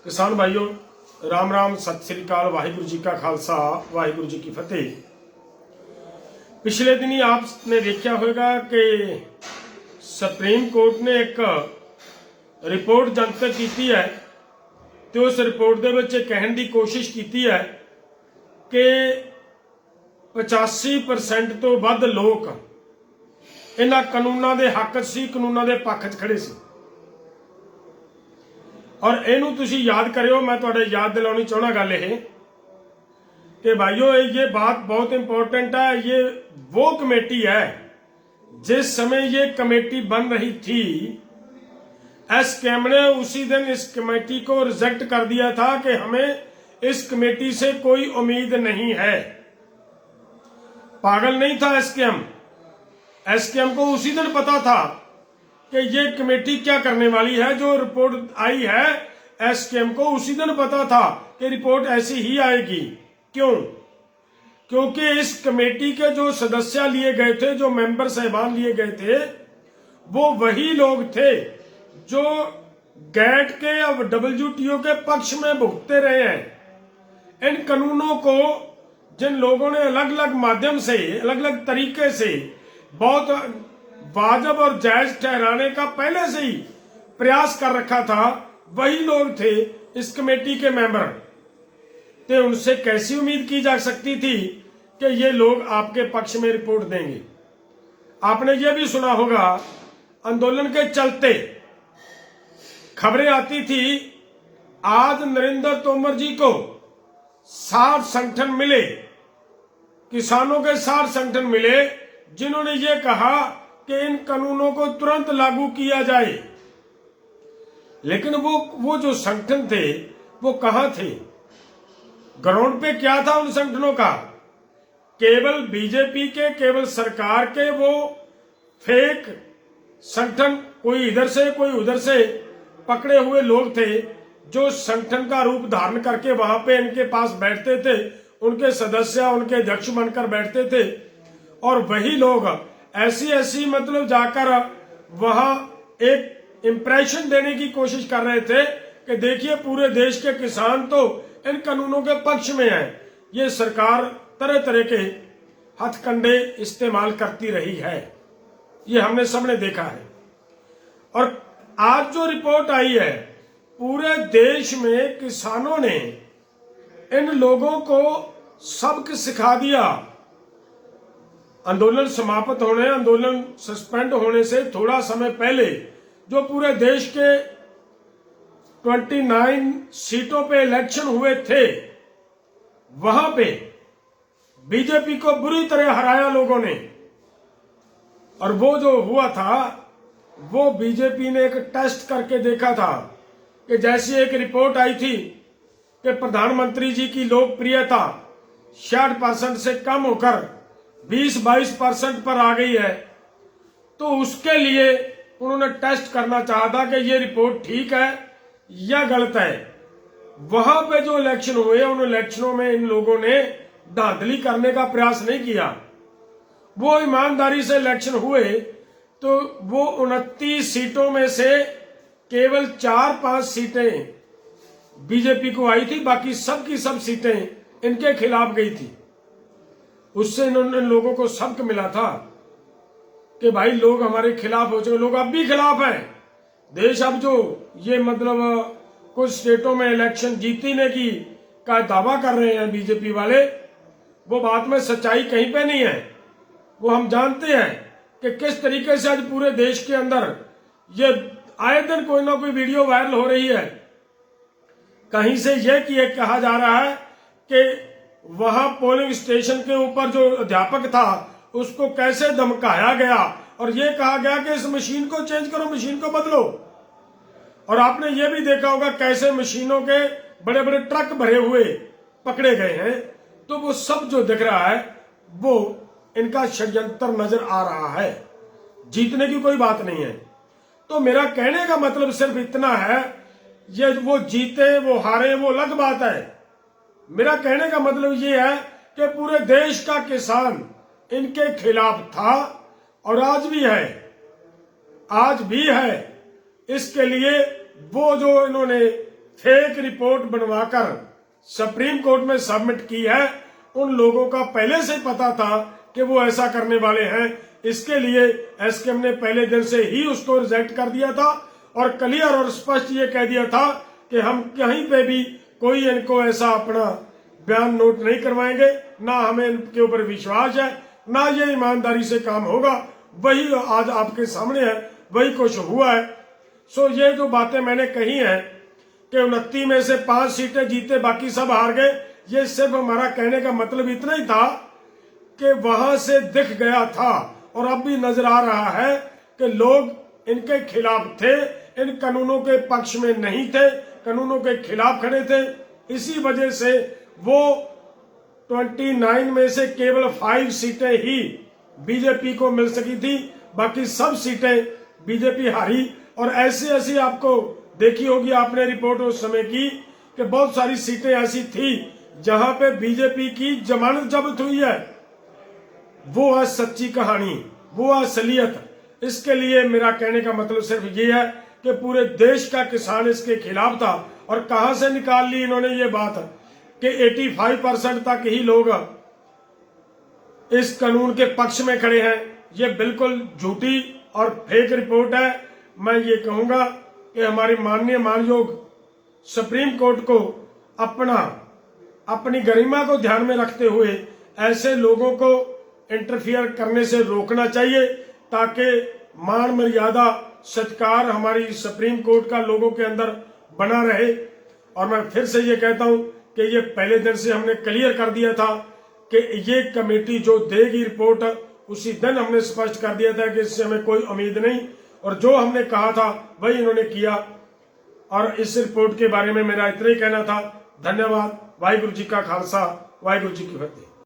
किसान भाइयों, राम राम, सत श्री अकाल, वाहिगुरु जी का खालसा, वाहिगुरु जी की फतेह। पिछले दिनी आपने देखा होगा कि सुप्रीम कोर्ट ने एक रिपोर्ट जनतक की है तो उस रिपोर्ट के विच कहने की कोशिश की है कि 85% तो वध लोग इन्हां कानूनों के हक सी, कानूनों के पक्ष च खड़े सी। और इनू तुसी याद करियो, मैं तुहाडे याद दिलानी चाहना गल ये कि भाइयों ये बात बहुत इंपॉर्टेंट है। ये वो कमेटी है जिस समय ये कमेटी बन रही थी, एसकेएम ने उसी दिन इस कमेटी को रिजेक्ट कर दिया था कि हमें इस कमेटी से कोई उम्मीद नहीं है। पागल नहीं था एसकेएम। एसकेएम को उसी दिन पता था कि ये कमेटी क्या करने वाली है। जो रिपोर्ट आई है एसकेएम को उसी दिन पता था कि रिपोर्ट ऐसी ही आएगी। क्यों? क्योंकि इस कमेटी के जो सदस्य लिए गए थे, जो मेंबर साहिबान लिए गए थे, वो वही लोग थे जो गैट के अब WTO के पक्ष में भुगतते रहे हैं। इन कानूनों को जिन लोगों ने अलग अलग माध्यम से, अलग अलग तरीके से बहुत वाजब और जायज ठहराने का पहले से ही प्रयास कर रखा था, वही लोग थे इस कमेटी के मेंबर। तो उनसे कैसी उम्मीद की जा सकती थी कि ये लोग आपके पक्ष में रिपोर्ट देंगे। आपने ये भी सुना होगा, आंदोलन के चलते खबरें आती थी आज नरेंद्र तोमर जी को 60 संगठन मिले, किसानों के 60 संगठन मिले, जिन्होंने ये कहा कि इन कानूनों को तुरंत लागू किया जाए। लेकिन वो जो संगठन थे वो कहां थे? ग्राउंड पे क्या था उन संगठनों का? केवल बीजेपी के, केवल सरकार के वो फेक संगठन, कोई इधर से कोई उधर से पकड़े हुए लोग थे जो संगठन का रूप धारण करके वहां पे इनके पास बैठते थे, उनके सदस्य, उनके अध्यक्ष बनकर बैठते थे। और वही लोग ऐसी मतलब जाकर वहां एक इंप्रेशन देने की कोशिश कर रहे थे कि देखिए पूरे देश के किसान तो इन कानूनों के पक्ष में हैं। ये सरकार तरह तरह के हथकंडे इस्तेमाल करती रही है, ये हमने सबने देखा है। और आज जो रिपोर्ट आई है, पूरे देश में किसानों ने इन लोगों को सबक सिखा दिया। आंदोलन समाप्त होने, आंदोलन सस्पेंड होने से थोड़ा समय पहले जो पूरे देश के 29 सीटों पे इलेक्शन हुए थे, वहां पे बीजेपी को बुरी तरह हराया लोगों ने। और वो जो हुआ था, वो बीजेपी ने एक टेस्ट करके देखा था कि जैसी एक रिपोर्ट आई थी कि प्रधानमंत्री जी की लोकप्रियता 60% से कम होकर 20-22% पर आ गई है, तो उसके लिए उन्होंने टेस्ट करना चाहा था कि ये रिपोर्ट ठीक है या गलत है। वहां पे जो इलेक्शन हुए, उन इलेक्शनों में इन लोगों ने धांधली करने का प्रयास नहीं किया। वो ईमानदारी से इलेक्शन हुए तो वो 29 सीटों में से केवल 4-5 सीटें बीजेपी को आई थी, बाकी सब की सब सीटें इनके खिलाफ गई थी। उससे इन लोगों को सबक मिला था कि भाई लोग हमारे खिलाफ हो चुके, लोग अब भी खिलाफ हैं। देश अब जो ये मतलब कुछ स्टेटों में इलेक्शन जीतने की का दावा कर रहे हैं बीजेपी वाले, वो बात में सच्चाई कहीं पे नहीं है। वो हम जानते हैं कि किस तरीके से आज पूरे देश के अंदर ये आए दिन कोई ना कोई वीडियो वायरल हो रही है। कहीं से यह कहा जा रहा है कि वहां पोलिंग स्टेशन के ऊपर जो अध्यापक था उसको कैसे धमकाया गया और यह कहा गया कि इस मशीन को चेंज करो, मशीन को बदलो। और आपने ये भी देखा होगा कैसे मशीनों के बड़े बड़े ट्रक भरे हुए पकड़े गए हैं। तो वो सब जो दिख रहा है वो इनका षड्यंत्र नजर आ रहा है, जीतने की कोई बात नहीं है। तो मेरा कहने का मतलब सिर्फ इतना है, ये वो जीते वो हारे वो अलग बात है। मेरा कहने का मतलब ये है कि पूरे देश का किसान इनके खिलाफ था और आज भी है, आज भी है। इसके लिए वो जो इन्होंने फेक रिपोर्ट बनवाकर सुप्रीम कोर्ट में सबमिट की है, उन लोगों का पहले से पता था कि वो ऐसा करने वाले हैं। इसके लिए एसकेएम ने पहले दिन से ही उसको रिजेक्ट कर दिया था और क्लियर और स्पष्ट ये कह दिया था कि हम कहीं पे भी कोई इनको ऐसा अपना बयान नोट नहीं करवाएंगे, ना हमें इनके ऊपर विश्वास है, ना ये ईमानदारी से काम होगा। वही आज आपके सामने है, वही कुछ हुआ है। सो ये जो बातें मैंने कही हैं कि 29 में से 5 सीटें जीते, बाकी सब हार गए, ये सिर्फ हमारा कहने का मतलब इतना ही था कि वहां से दिख गया था और अब भी नजर आ रहा है कि लोग इनके खिलाफ थे, इन कानूनों के पक्ष में नहीं थे, कानूनों के खिलाफ खड़े थे। इसी वजह से वो 29 में से केवल 5 सीटें ही बीजेपी को मिल सकी थी, बाकी सब सीटें बीजेपी हारी। और ऐसी आपको देखी होगी आपने रिपोर्ट उस समय की कि बहुत सारी सीटें ऐसी थी जहां पे बीजेपी की जमानत जब्त हुई है। वो है सच्ची कहानी, वो है असलियत। इसके लिए मेरा कहने का मतलब सिर्फ ये है कि पूरे देश का किसान इसके खिलाफ था। और कहां से निकाल ली इन्होंने ये बात कि 85% तक ही लोग इस कानून के पक्ष में खड़े हैं। ये बिल्कुल झूठी और फेक रिपोर्ट है। मैं ये कहूंगा कि हमारी माननीय मानयोग सुप्रीम कोर्ट को अपनी गरिमा को ध्यान में रखते हुए ऐसे लोगों को इंटरफियर करने से रोकना चाहिए, ताकि मान मर्यादा सत्कार हमारी सुप्रीम कोर्ट का लोगों के अंदर बना रहे। और मैं फिर से ये कहता हूं कि ये पहले दिन से हमने क्लियर कर दिया था कि ये कमेटी जो देगी रिपोर्ट, उसी दिन हमने स्पष्ट कर दिया था कि इससे हमें कोई उम्मीद नहीं, और जो हमने कहा था वही इन्होंने किया। और इस रिपोर्ट के बारे में मेरा इतना ही कहना था। धन्यवाद। वाहिगुरु जी का खालसा, वाहिगुरु जी की फतेह।